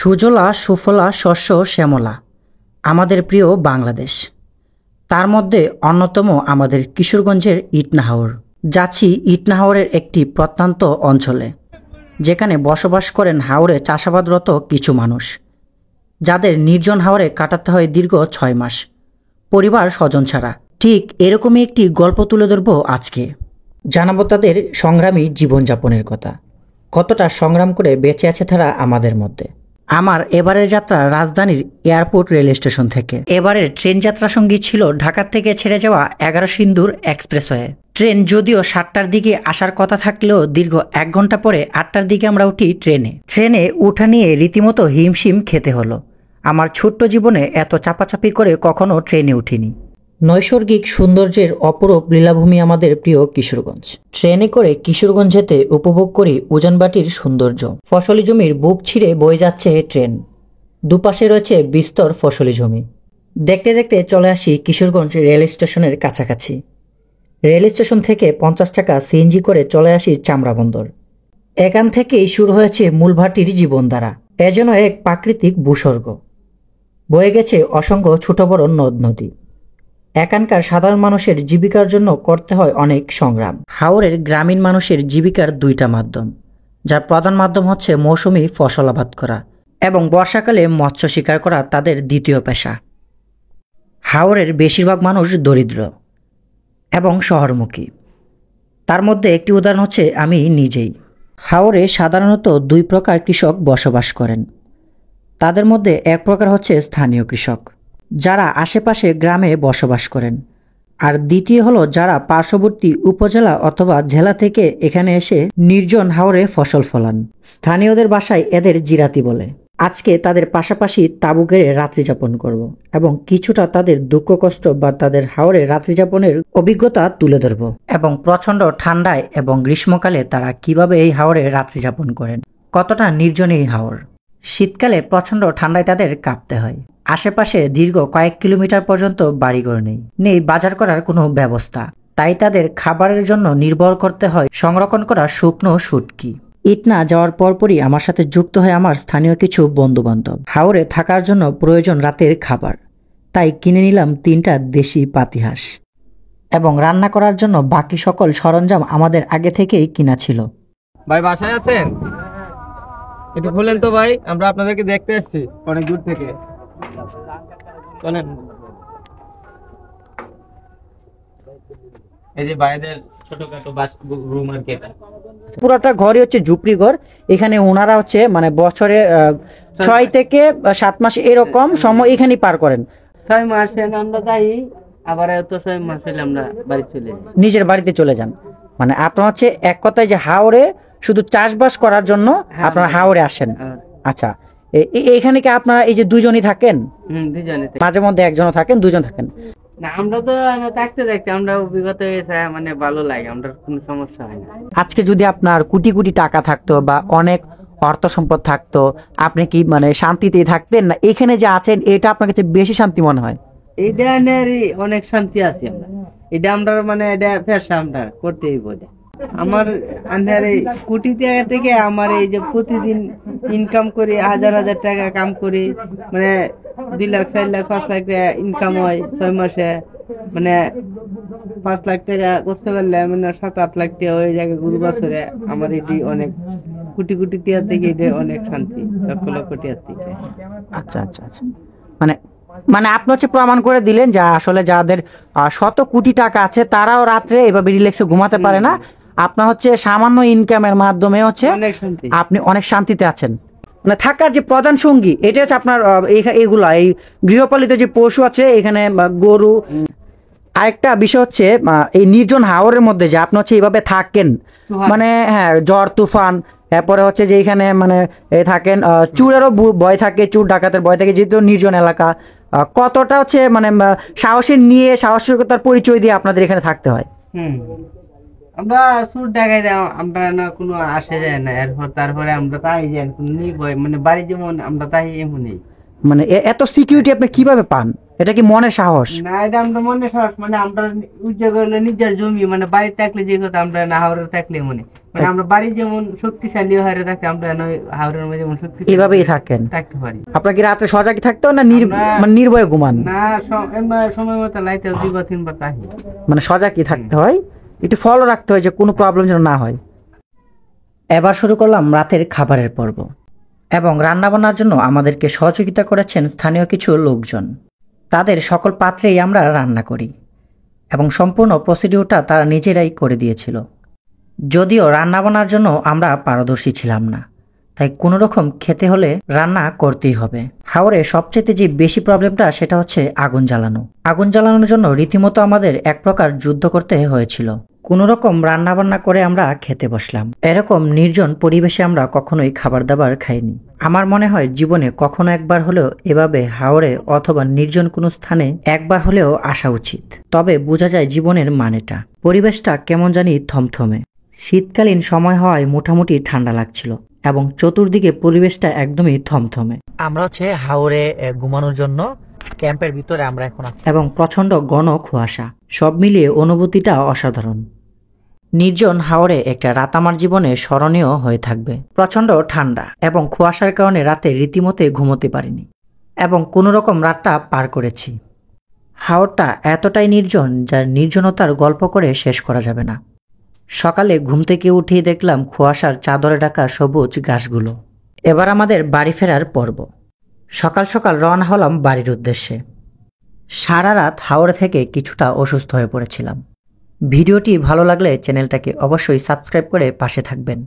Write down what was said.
সুজলা সুফলা শস্য শ্যামলা আমাদের প্রিয় বাংলাদেশ। তার মধ্যে অন্যতম আমাদের কিশোরগঞ্জের ইটনাহাওর। যাচ্ছি ইটনাহাওরের একটি প্রত্যন্ত অঞ্চলে, যেখানে বসবাস করেন হাওরে চাষাবাদরত কিছু মানুষ, যাদের নির্জন হাওরে কাটাতে হয় দীর্ঘ 6 মাস পরিবার স্বজন ছাড়া। ঠিক এরকমই একটি গল্প তুলে ধরব আজকে। জানাবো তাদের সংগ্রামী জীবনযাপনের কথা, কতটা সংগ্রাম করে বেঁচে আছে তারা আমাদের মধ্যে। আমার এবারের যাত্রা রাজধানীর এয়ারপোর্ট রেল স্টেশন থেকে। এবারের ট্রেন যাত্রা সঙ্গী ছিল ঢাকা থেকে ছেড়ে যাওয়া 11 সিন্দুর এক্সপ্রেসওয়ে। ট্রেন যদিও 7টার দিকে আসার কথা থাকলেও দীর্ঘ 1 ঘন্টা পরে 8টার দিকে আমরা উঠি ট্রেনে উঠা নিয়ে রীতিমতো হিমশিম খেতে হলো। আমার ছোট্ট জীবনে এত চাপাচাপি করে কখনো ট্রেনে উঠিনি। নৈসর্গিক সৌন্দর্যের অপরূপ লীলাভূমি আমাদের প্রিয় কিশোরগঞ্জ। ট্রেনে করে কিশোরগঞ্জ যেতে উপভোগ করি উজানবাটির সৌন্দর্য। ফসলি জমির বুক ছিঁড়ে বয়ে যাচ্ছে ট্রেন, দুপাশে রয়েছে বিস্তর ফসলি জমি। দেখতে দেখতে চলে আসি কিশোরগঞ্জ রেল স্টেশনের কাছাকাছি। রেল স্টেশন থেকে 50 টাকা সিএনজি করে চলে আসি চামড়া বন্দর। এখান থেকেই শুরু হয়েছে মূলভাটির জীবনধারা। এ যেন এক প্রাকৃতিক ভূস্বর্গ। বয়ে গেছে অসংখ্য ছোট বড় নদ নদী। এখানকার সাধারণ মানুষের জীবিকার জন্য করতে হয় অনেক সংগ্রাম। হাওরের গ্রামীণ মানুষের জীবিকার 2টা মাধ্যম, যার প্রধান মাধ্যম হচ্ছে মৌসুমি ফসলাবাদ করা এবং বর্ষাকালে মৎস্য শিকার করা তাদের দ্বিতীয় পেশা। হাওরের বেশিরভাগ মানুষ দরিদ্র এবং শহরমুখী। তার মধ্যে একটি উদাহরণ হচ্ছে আমি নিজেই। হাওরে সাধারণত 2 প্রকার কৃষক বসবাস করেন। তাদের মধ্যে এক প্রকার হচ্ছে স্থানীয় কৃষক, যারা আশেপাশে গ্রামে বসবাস করেন, আর দ্বিতীয় হলো যারা পার্শ্ববর্তী উপজেলা অথবা জেলা থেকে এখানে এসে নির্জন হাওরে ফসল ফলান। স্থানীয়দের ভাষায় এদের জিরাতি বলে। আজকে তাদের পাশাপাশি তাঁবু গেড়ে রাত্রি যাপন করব এবং কিছুটা তাদের দুঃখ কষ্ট বা তাদের হাওরে রাত্রি যাপনের অভিজ্ঞতা তুলে ধরব, এবং প্রচণ্ড ঠান্ডায় এবং গ্রীষ্মকালে তারা কিভাবে এই হাওরে রাত্রি যাপন করেন, কতটা নির্জন এই হাওর। শীতকালে প্রচণ্ড ঠান্ডায় তাদের কাঁপতে হয়। আশেপাশে দীর্ঘ কয়েক কিলোমিটার পর্যন্ত বাড়িঘর নেই বাজার করার কোনো ব্যবস্থা। তাই তাদের খাবারের জন্য নির্ভর করতে হয় সংরক্ষণ করা শুকনো শুটকি। ইটনা যাওয়ার পরপরই আমার সাথে যুক্ত হয় আমার স্থানীয় কিছু বন্ধু বান্ধব। হাওরে থাকার জন্য প্রয়োজন রাতের খাবার, তাই কিনে নিলাম 3টা দেশি পাতিহাঁস, এবং রান্না করার জন্য বাকি সকল সরঞ্জাম আমাদের আগে থেকেই কিনা ছিল। ভাই বাসায় আছেন? একটু বলেন তো ভাই, আমরা আপনাদেরকে দেখতে এসেছি অনেক দূর থেকে। চলেন। এই যে ভাইদের ছোটখাটো রুম আর কি। পুরোটা ঘরই হচ্ছে ঝুপড়ি ঘর। এখানে ওনারা হচ্ছে মানে বছরে 6 থেকে 7 মাস এরকম সময় এখানে পার করেন। 6 মাস আমরা যাই, আবার তো 6 মাস হলে আমরা বাড়ি চলে যাই, নিজের বাড়িতে চলে যান। মানে আপনার হচ্ছে এক কথায় যে হাওরে শুধু চাষবাস করার জন্য আপনারা হাওরে আসেন। আচ্ছা, এখানে কি আপনারা এই যে 2জনই থাকেন? দুজনে, মাঝে মধ্যে একজনও থাকেন, 2জন থাকেন? না, আমরা তো থাকতে আমরা অভিজ্ঞতা হয়েছে, মানে ভালো লাগে, আমরা কোনো সমস্যা হয় না। আজকে যদি আপনার কোটি কোটি টাকা থাকতো বা অনেক অর্থ সম্পদ থাকতো, আপনি কি মানে শান্তিতেই থাকতেন, না এখানে যে আছেন এটা আপনার কাছে বেশি শান্তি মনে হয়? এটা অনেক শান্তি আছি আমরা। এটা আমরা মানে এটা পেশা আমরা করতেই বলে। আমার কোটি টাকা থেকে আমার এই যে প্রতিদিন ইনকাম করি, হাজার হাজার টাকা কাম করি, মানে 2 লাখ 4 লাখ 5 লাখ টাকা ইনকাম হয় 6 মাসে। মানে 5 লাখ টাকা করতে পারলে মানে 7-8 লাখ টাকা হয়ে যায় গুরু বছরে। আমার এটি অনেক কোটি কোটি টাকা থেকে এটা অনেক শান্তি, লক্ষ লক্ষ টাকা থেকে। আচ্ছা আচ্ছা আচ্ছা, মানে আপনি হচ্ছে প্রমাণ করে দিলেন যে আসলে যাদের শত কোটি টাকা আছে তারাও রাত্রে এভাবে রিল্যাক্সে ঘুমাতে পারে না। আপনার হচ্ছে সামান্য ইনকামের মাধ্যমে হচ্ছে আপনি অনেক শান্তিতে আছেন। মানে থাকার যে প্রধান সঙ্গী এটা হচ্ছে আপনার এইগুলা এই গৃহপালিত যে পশু আছে এখানে, গরু। আরেকটা বিষয় হচ্ছে এই নির্জন হাওরের মধ্যে যে আপনি হচ্ছে এইভাবে থাকেন, মানে হ্যাঁ, ঝড় তুফান, এরপরে হচ্ছে যে এখানে মানে থাকেন, চুরেরও ভয় থাকে, চুর ডাকাতের ভয় থাকে, যেহেতু নির্জন এলাকা। কতটা হচ্ছে মানে সাহসিকতার পরিচয় দিয়ে আপনাদের এখানে থাকতে হয়? আমরা সুর ডাকাই আমরা না কোনো আসে যায় না, এরপর তারপরে আমরা তাই যাই কোনো ভয়, মানে বাড়ি যেমন আমরা তাই এমনই। মানে এত সিকিউরিটি আপনি কিভাবে পান? এটা কি মনের সাহস? না, এটা আমরা মনের সাহস, মানে আমরা উদ্যোগ করলে নিজের জমি, মানে বাড়ি থাকলে যে কথা আমরা না হাওড়ে থাকলে মনে মানে আমরা বাড়ি যেমন শক্তিশালী হারে রাখি, আমরা হাওরের মধ্যে যেমন শক্তিশালী এভাবেই থাকেন থাকতে পারি। আপনার কি রাত্রে সজাগ থাকতে হয় না আমরা- মানে নির্ভয়ে ঘুমান? না, সময় মতো লাইতে 2 বা 3 বার তাহি। মানে সজাগই থাকতে হয়, একটু ফলো রাখতে হয় যে কোনো প্রবলেম যেন না হয়। এবার শুরু করলাম রাতের খাবারের পর্ব এবং রান্নাবান্নার জন্য আমাদেরকে সহযোগিতা করেছেন স্থানীয় কিছু লোকজন। তাদের সকল পাত্রেই আমরা রান্না করি এবং সম্পূর্ণ প্রসিডিউরটা তারা নিজেরাই করে দিয়েছিল। যদিও রান্নাবান্নার জন্য আমরা পারদর্শী ছিলাম না, তাই কোনো রকম খেতে হলে রান্না করতেই হবে। হাওরে সবচেয়ে যে বেশি প্রবলেমটা সেটা হচ্ছে আগুন জ্বালানো। আগুন জ্বালানোর জন্য রীতিমতো আমাদের এক প্রকার যুদ্ধ করতে হয়েছিল। কোনো রকম রান্নাবান্না করে আমরা খেতে বসলাম। এরকম নির্জন পরিবেশে আমরা কখনোই খাবার দাবার খাইনি। আমার মনে হয় জীবনে কখনো একবার হলেও এভাবে হাওরে অথবা নির্জন কোনো স্থানে একবার হলেও আসা উচিত, তবে বোঝা যায় জীবনের মানেটা। পরিবেশটা কেমন জানি থমথমে। শীতকালীন সময় হওয়ায় মোটামুটি ঠান্ডা লাগছিল এবং চতুর্দিকে পরিবেশটা একদমই থমথমে। আমরা হচ্ছে হাওরে ঘুমানোর জন্য ক্যাম্পের ভিতরে আমরা এখন আছি এবং প্রচন্ড ঘন কুয়াশা, সব মিলিয়ে অনুভূতিটা অসাধারণ। নির্জন হাওরে একটা রাত আমার জীবনে স্মরণীয় হয়ে থাকবে। প্রচন্ড ঠান্ডা এবং কুয়াশার কারণে রাতে রীতিমতো ঘুমোতে পারিনি এবং কোনো রকম রাতটা পার করেছি। হাওরটা এতটাই নির্জন যার নির্জনতার গল্প করে শেষ করা যাবে না। সকালে ঘুম থেকে উঠেই দেখলাম কুয়াশার চাদরে ঢাকা সবুজ ঘাসগুলো। এবার আমাদের বাড়ি ফেরার পর্ব। সকাল সকাল রওনা হলাম বাড়ির উদ্দেশ্যে। সারা রাত হাওড়া থেকে কিছুটা অসুস্থ হয়ে পড়েছিলাম। ভিডিওটি ভালো লাগলে চ্যানেলটাকে অবশ্যই সাবস্ক্রাইব করে পাশে থাকবেন।